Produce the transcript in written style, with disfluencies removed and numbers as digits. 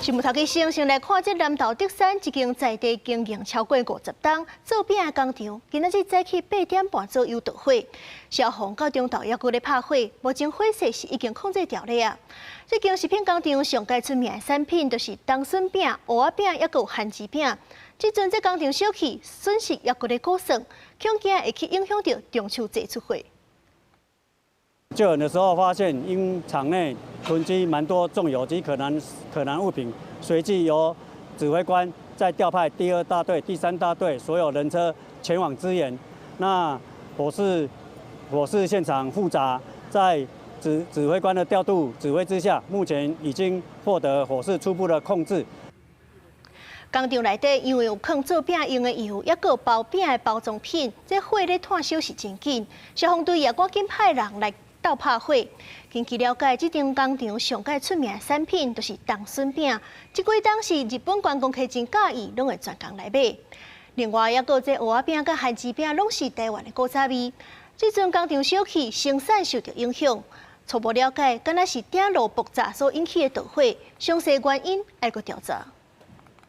新聞頭家先來看這南投德山一間在地經營超過50棟做餅的工廠，今仔日早起8點半左右着火，消防到中晝還佫咧拍火，目前火勢是已經控制掉了啊。這間食品工廠上界出名的產品就是冬筍餅、蚵仔餅，還佫有番薯餅。即陣這工廠燒起，損失還佫咧估算，恐驚會去影響到中秋節出貨。救援的時候發現，因廠內囤積蠻多重油及可燃物品，隨即由指揮官再調派第2大隊、第3大隊所有人車前往支援。那火勢現場複雜，在指揮官的調度指揮之下，目前已經獲得火勢初步的控制。工廠內底因為有放做餅用的油，還佫包餅的包裝品，這火咧炭燒是真緊。消防隊也趕緊派人來鬥拍火。根據了解，這間工廠上界出名的產品就是冬筍餅，這幾檔是日本觀光客真喜意，攏會專工來買。另外，還佫這蚵仔餅甲番薯餅，攏是台灣的古早味。這陣工廠燒起，生產受到影響。初步了解，敢若是電路爆炸所引起的大火，詳細原因還佫調查。